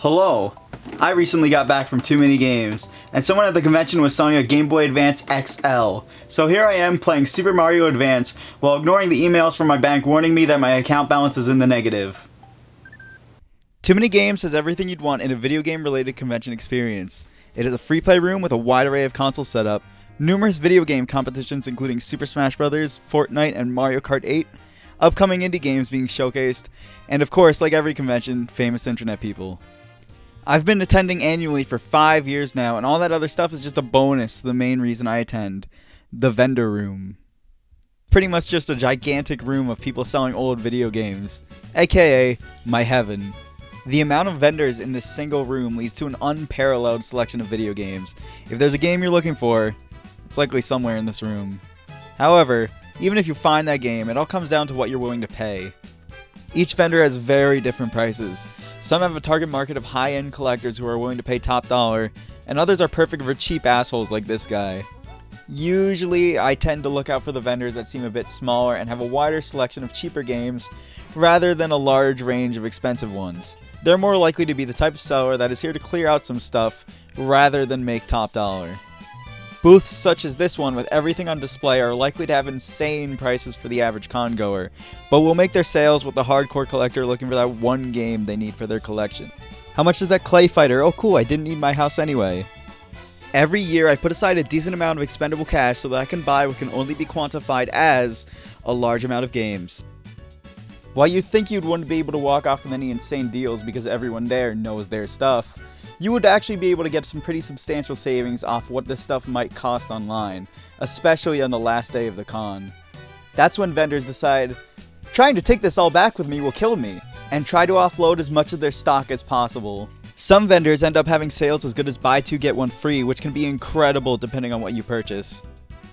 Hello! I recently got back from Too Many Games, and someone at the convention was selling a Game Boy Advance XL. So here I am playing Super Mario Advance while ignoring the emails from my bank warning me that my account balance is in the negative. Too Many Games has everything you'd want in a video game related convention experience. It is a free play room with a wide array of consoles set up, numerous video game competitions including Super Smash Bros., Fortnite, and Mario Kart 8, upcoming indie games being showcased, and of course, like every convention, famous internet people. I've been attending annually for 5 years now, and all that other stuff is just a bonus to the main reason I attend, the vendor room. Pretty much just a gigantic room of people selling old video games, aka my heaven. The amount of vendors in this single room leads to an unparalleled selection of video games. If there's a game you're looking for, it's likely somewhere in this room. However, even if you find that game, it all comes down to what you're willing to pay. Each vendor has very different prices. Some have a target market of high-end collectors who are willing to pay top dollar, and others are perfect for cheap assholes like this guy. Usually, I tend to look out for the vendors that seem a bit smaller and have a wider selection of cheaper games, rather than a large range of expensive ones. They're more likely to be the type of seller that is here to clear out some stuff, rather than make top dollar. Booths such as this one with everything on display are likely to have insane prices for the average con goer, but will make their sales with the hardcore collector looking for that one game they need for their collection. How much is that clay fighter? Oh cool, I didn't need my house anyway. Every year I put aside a decent amount of expendable cash so that I can buy what can only be quantified as a large amount of games. While you'd think you wouldn't be able to walk off with any insane deals because everyone there knows their stuff, you would actually be able to get some pretty substantial savings off what this stuff might cost online, especially on the last day of the con. That's when vendors decide, trying to take this all back with me will kill me, and try to offload as much of their stock as possible. Some vendors end up having sales as good as buy two get one free, which can be incredible depending on what you purchase.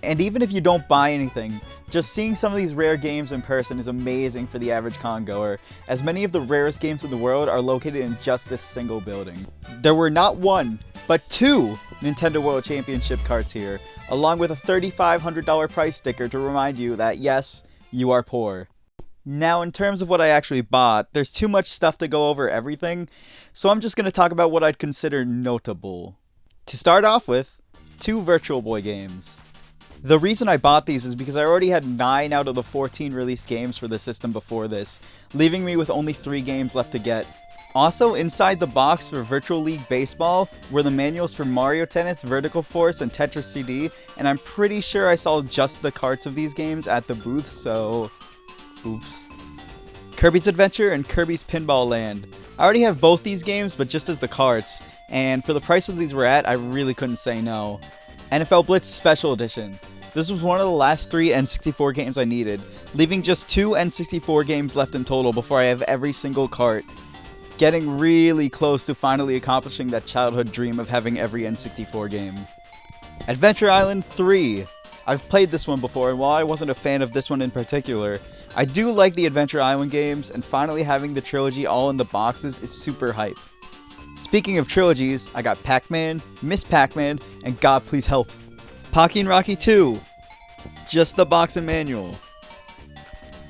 And even if you don't buy anything, just seeing some of these rare games in person is amazing for the average con goer, as many of the rarest games in the world are located in just this single building. There were not one, but two Nintendo World Championship carts here, along with a $3,500 price sticker to remind you that yes, you are poor. Now in terms of what I actually bought, there's too much stuff to go over everything, so I'm just going to talk about what I'd consider notable. To start off with, 2 Virtual Boy games. The reason I bought these is because I already had 9 out of the 14 released games for the system before this, leaving me with only 3 games left to get. Also, inside the box for Virtual League Baseball were the manuals for Mario Tennis, Vertical Force, and Tetris CD, and I'm pretty sure I saw just the carts of these games at the booth, so oops. Kirby's Adventure and Kirby's Pinball Land. I already have both these games, but just as the carts, and for the price that these were at, I really couldn't say no. NFL Blitz Special Edition. This was one of the last 3 N64 games I needed, leaving just 2 N64 games left in total before I have every single cart. Getting really close to finally accomplishing that childhood dream of having every N64 game. Adventure Island 3. I've played this one before, and while I wasn't a fan of this one in particular, I do like the Adventure Island games, and finally having the trilogy all in the boxes is super hype. Speaking of trilogies, I got Pac-Man, Miss Pac-Man, and God Please Help. Pocky and Rocky 2. Just the box and manual.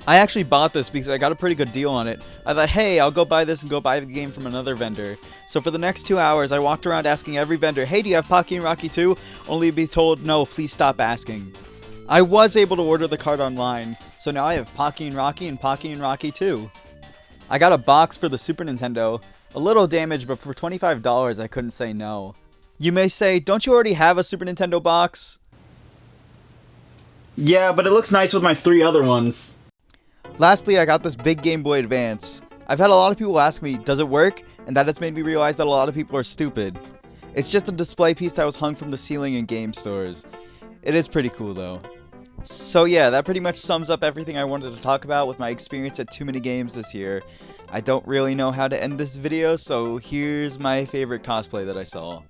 I actually bought this because I got a pretty good deal on it. I thought, hey, I'll go buy this and go buy the game from another vendor. So for the next 2 hours, I walked around asking every vendor, hey, do you have Pocky and Rocky 2? Only to be told, no, please stop asking. I was able to order the card online, so now I have Pocky and Rocky 2. I got a box for the Super Nintendo. A little damaged, but for $25 I couldn't say no. You may say, don't you already have a Super Nintendo box? Yeah, but it looks nice with my 3 other ones. Lastly, I got this big Game Boy Advance. I've had a lot of people ask me, does it work? And that has made me realize that a lot of people are stupid. It's just a display piece that was hung from the ceiling in game stores. It is pretty cool though. So yeah, that pretty much sums up everything I wanted to talk about with my experience at Too Many Games this year. I don't really know how to end this video, so here's my favorite cosplay that I saw.